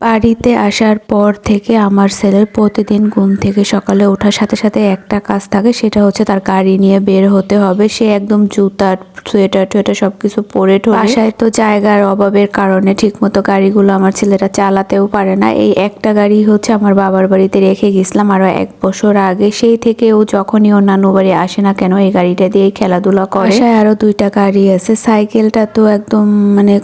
বাড়িতে আসার পর থেকে আমার ছেলের প্রতিদিন ঘুম থেকে সকালে ওঠার সাথে সাথে একটা কাজ থাকে, সেটা হচ্ছে তার গাড়ি নিয়ে বের হতে হবে। সে একদম জুতা সোয়েটার টোয়েটার সবকিছু পরে ঠোরে। বাসায় তো জায়গার অভাবের কারণে ঠিকমতো গাড়িগুলো আমার ছেলেরা চালাতেও পারে না। এই একটা গাড়ি হচ্ছে আমার বাবার বাড়িতে রেখে গেছিলাম আরো 1 বছর আগে। সেই থেকে ও যখনই ওর নানু বাড়ি আসে না কেন এই গাড়িটা দিয়েই খেলাধুলা করে। বাসায় আরো 2টা গাড়ি আছে। সাইকেলটা তো একদম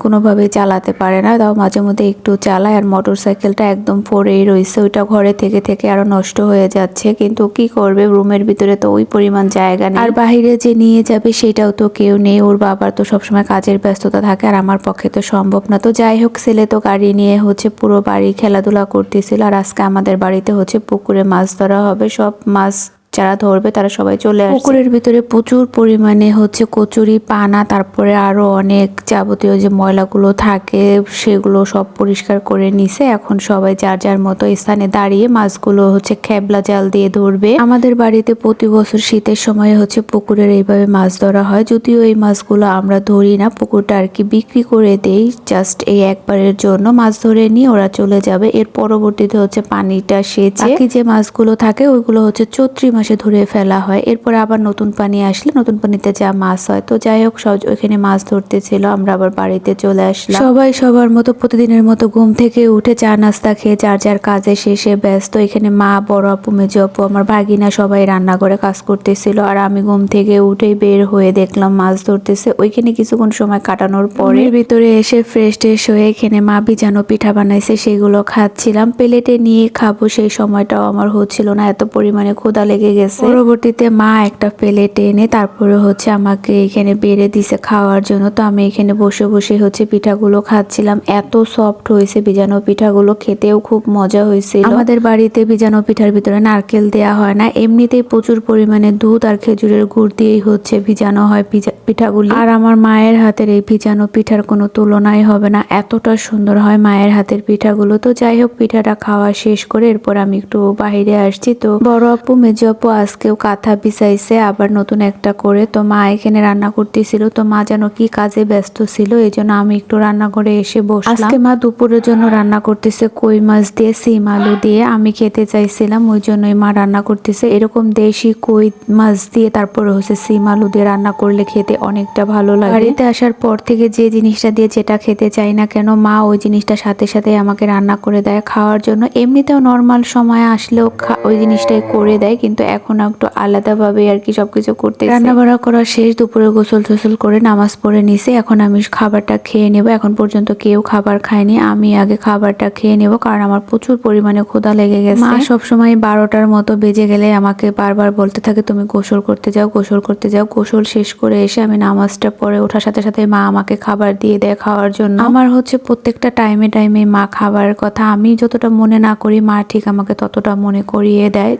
কোনোভাবেই চালাতে পারে না, তাও মাঝে মধ্যে একটু চালায়। আর মোটরসাইকেলটা একদম পড়েই রয়েছে, ওইটা ঘরে থেকে থেকে আরো নষ্ট হয়ে যাচ্ছে। কিন্তু কি করবে, রুমের ভিতরে তো ওই পরিমাণ জায়গা নেই, আর বাহিরে যে নিয়ে যাবে সেটাও তো কেউ নেই। ওর বাবার তো সবসময় কাজের ব্যস্ততা থাকে, আর আমার পক্ষে তো সম্ভব না। তো যাই হোক, ছেলে তো গাড়ি নিয়ে হচ্ছে পুরো বাড়ি খেলাধুলা করতেছিল। আর আজকে আমাদের বাড়িতে হচ্ছে পুকুরে মাছ ধরা হবে। সব মাছ যারা ধরবে তারা সবাই চলে আসে। পুকুরের ভিতরে প্রচুর পরিমাণে হচ্ছে কচুরি, পানা, তারপরে আরো অনেক যাবতীয় যে ময়লাগুলো থাকে সেগুলো সব পরিষ্কার করে নিছে। এখন সবাই যার যার মতো স্থানে দাঁড়িয়ে মাছগুলো হচ্ছে খেবলা জাল দিয়ে ধরবে। আমাদের বাড়িতে প্রতি বছর শীতের সময় হচ্ছে পুকুরের এইভাবে মাছ ধরা হয়। যদিও এই মাছগুলো আমরা ধরি না, পুকুরটা আর কি বিক্রি করে দেই, জাস্ট এই একবারের জন্য। মাছ ধরে নিয়ে ওরা চলে যাবে। এর পরবর্তীতে হচ্ছে পানিটা সেচে বাকি যে মাছগুলো থাকে ওইগুলো হচ্ছে চৈত্র মাসে ধরে ফেলা হয়। এরপরে আবার নতুন পানি আসলে নতুন পানিতে যা মাছ হয়। তো যাই হোক, ওইখানে মাছ ধরতে ছিল, আমরা আবার বাড়িতে চলে আসলাম। সবাই সবার মতো প্রতিদিনের মতো ঘুম থেকে উঠে চা নাস্তা খেয়ে যার যার কাজে শেষে ব্যস্ত। এখানে মা, বড় আপু, মেজো আপু, আমার ভাগিনা সবাই রান্না করে কাজ করতেছিল। আর আমি ঘুম থেকে উঠেই বের হয়ে দেখলাম মাছ ধরতেছে। ওইখানে কিছুক্ষণ সময় কাটানোর পরে ভিতরে এসে ফ্রেশ ট্রেশ হয়ে এখানে মা ভিজানো পিঠা বানাইছে, সেগুলো খাচ্ছিলাম। প্লেটে নিয়ে খাবো সেই সময়টাও আমার হচ্ছিল না, এত পরিমাণে ক্ষুধা লেগে গেছে। পরবর্তীতে মা একটা প্লেটে এনে তারপরে হচ্ছে আমাকে এখানে বেড়ে দিছে খাওয়ার জন্য। তো আমি এখানে বসে বসে হচ্ছে পিঠাগুলো খাচ্ছিলাম। এত সফট হয়েছে ভিজানো পিঠাগুলো, খেতেও খুব মজা হয়েছিল। আমাদের বাড়িতে ভিজানো পিঠার ভিতরে নারকেল দেয়া হয় না, এমনিতেই প্রচুর পরিমাণে দুধ আর খেজুরের গুড় দিয়েই হচ্ছে ভিজানো হয় পিঠাগুলি। আর আমার মায়ের হাতের এই ভিজানো পিঠার কোনো তুলনাই হবে না, এতটা সুন্দর হয় মায়ের হাতের পিঠাগুলো। তো যাই হোক, পিঠাটা খাওয়া শেষ করে এরপর আমি একটু বাহিরে আসছি। তো বড় আপু, মেজো আপু আজকেও কাঁথা বিছাইছে আবার নতুন একটা করে। তো মা এখানে রান্না করতেছিল, তো মা যেন কি কাজে ব্যস্ত ছিল, এই জন্য আমি একটু রান্না করে এসে বসলাম। আজকে মা দুপুরের জন্য রান্না করতেছে কই মাছ দিয়ে সিম আলু দিয়ে। আমি খেতে চাইছিলাম, ওই জন্যই মা রান্না করতেছে। এরকম দেশি কই মাছ দিয়ে তারপরে হচ্ছে সিম আলু দিয়ে রান্না করলে খেতে অনেকটা ভালো লাগে। বাড়িতে আসার পর থেকে যে জিনিসটা দিয়ে যেটা খেতে চাই না কেন, মা ওই জিনিসটা সাথে সাথে আমাকে রান্না করে দেয় খাওয়ার জন্য। এমনিতেও নর্মাল সময় আসলেও ওই জিনিসটাই করে দেয়, কিন্তু এখন একটু আলাদাভাবে আর কি সবকিছু করতে। রান্না বাড়া করা শেষ, দুপুরে গোসল টোসল করে নামাজ পড়ে নিছে। এখন আমি খাবারটা খেয়ে নেব। এখন পর্যন্ত কেউ খাবার খায়নি, আমি আগে খাবারটা খেয়ে নেব, কারণ আমার প্রচুর পরিমাণে ক্ষুধা লেগে গেছে। মা সবসময় 12টার মতো বেজে গেলে আমাকে বারবার বলতে থাকে, তুমি গোসল করতে যাও, গোসল করতে যাও। গোসল শেষ করে এসে আমি নামাজটা পড়ে ওঠার সাথে সাথে মা আমাকে খাবার দিয়ে দেয় খাওয়ার জন্য। আমার হচ্ছে প্রত্যেকটা টাইমে টাইমে মা খাবারের কথা আমি যতটা মনে না করি, মা ঠিক আমাকে ততটা মনে করিয়ে দেয়।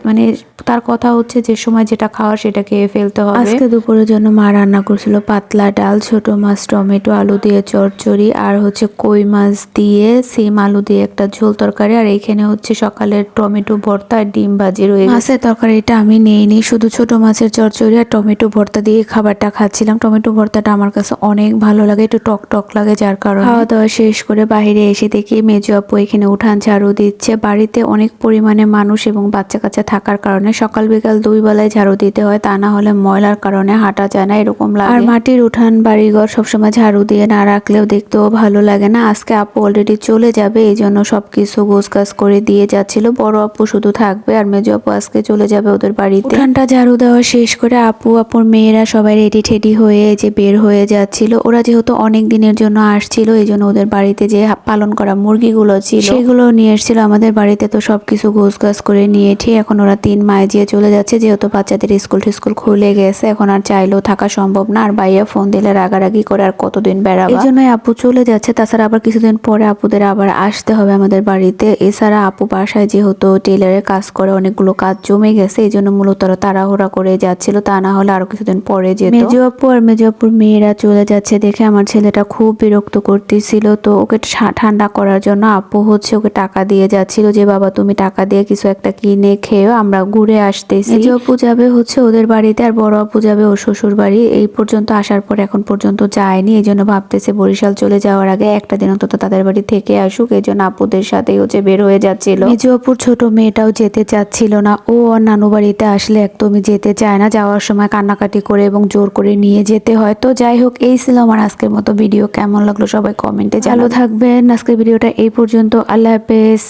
তার কথা হচ্ছে যে সময় যেটা খাওয়ার সেটা খেয়ে ফেলতে হবে। আজকে দুপুরের জন্য মা রান্না করছিল পাতলা ডাল, ছোট মাছ, টমেটো, আলু দিয়ে চচ্চড়ি, আর হচ্ছে কই মাছ দিয়ে সিম আলু দিয়ে একটা ঝোল তরকারি। আর এইখানে হচ্ছে সকালের টমেটো ভর্তা আর ডিম ভাজি রয়ে গেছে। মাছের তরকারিটা আমি নেইনি, শুধু ছোট মাছের চচ্চড়ি আর টমেটো ভর্তা দিয়ে খাবারটা খাচ্ছিলাম। টমেটো ভর্তাটা আমার কাছে অনেক ভালো লাগে, একটু টক টক লাগে, যার কারণে খাওয়া দাওয়া শেষ করে বাইরে এসে দেখি মেজো আপু এখানে উঠান ঝাড়ু দিচ্ছে। বাড়িতে অনেক পরিমাণে মানুষ এবং বাচ্চা কাচ্চা থাকার কারণে সকাল বিকাল 2 বেলায় ঝাড়ু দিতে হয়, তা না হলে ময়লার কারণে হাঁটা যায় না, এরকম লাগে। আর মাটির উঠান বাড়িঘর সবসময় ঝাড়ু দিয়ে না রাখলেও দেখতেও ভালো লাগে না। আজকে আপু অলরেডি চলে যাবে, এই জন্য সবকিছু গোছগাছ করে দিয়ে যাচ্ছিল। বড় আপু শুধু থাকবে, আর মেজো আপু আজকে চলে যাবে ওদের বাড়িতে। উঠানটা ঝাড়ু দেওয়া শেষ করে আপুর মেয়েরা সবাই রেডি ঠেডি হয়ে যে বের হয়ে যাচ্ছিল। ওরা যেহেতু অনেক দিনের জন্য আসছিল, এই জন্য ওদের বাড়িতে যে পালন করা মুরগিগুলো ছিল সেগুলো নিয়ে এসেছিল আমাদের বাড়িতে। তো সবকিছু গোছগাছ করে নিয়ে ঠিক এখন ওরা 3 মায়ে দিয়ে চলে যাচ্ছে, যেহেতু বাচ্চাদের স্কুল টিস্কুল খুলে গেছে, এখন আর চাইলেও থাকা সম্ভব না। আর ভাইয়া ফোন দিলে রাগারাগি করে, আর কতদিন বেড়াবা, এই জন্যই আপু চলে যাচ্ছে। তাছাড়া আবার কিছুদিন পরে আপুদের আবার আসতে হবে আমাদের বাড়িতে। এছাড়া আপু বাসায় যেহেতু টেলারের কাজ করে, অনেকগুলো কাজ জমে গেছে, এই জন্য মূলত তাড়াহুড়া করে যাচ্ছিল, তা না হলে আরো কিছুদিন পরে যেত। মেজো আপু আর মেজো আপুর মেয়েরা চলে যাচ্ছে দেখে আমার ছেলেটা খুব বিরক্ত করতেছিল। তো ওকে ঠান্ডা করার জন্য আপু হচ্ছে ওকে টাকা দিয়ে যাচ্ছিল যে, বাবা তুমি টাকা দিয়ে কিছু একটা কিনে খেয়েও, আমরা ঘুরে আসছি। আসতেছি। মেজো আপু যাবে হচ্ছে ওদের বাড়িতে, আর বড় আপু যাবে ওর শ্বশুর বাড়ি। এই পর্যন্ত আসার পর এখন পর্যন্ত যায়নি, এই জন্য ভাবতেছে বরিশাল চলে যাওয়ার আগে একটা দিন অন্তত তাদের বাড়ি থেকে আসুক। এই জন্য আপুদের সাথেই হচ্ছে বের হয়ে যাচ্ছিল। মেজো আপুর ছোট মেয়েটাও যেতে চাচ্ছিল না, ও ওর নানু বাড়িতে আসলে একদমই যেতে চায় না, যাওয়ার সময় কান্নাকাটি করে এবং জোর করে নিয়ে যেতে হয়। তো যাই হোক, এই ছিল আমার আজকের মতো ভিডিও। কেমন লাগলো সবাই কমেন্টে ভালো থাকবেন। আজকের ভিডিওটা এই পর্যন্ত। আল্লাহ হাফেজ।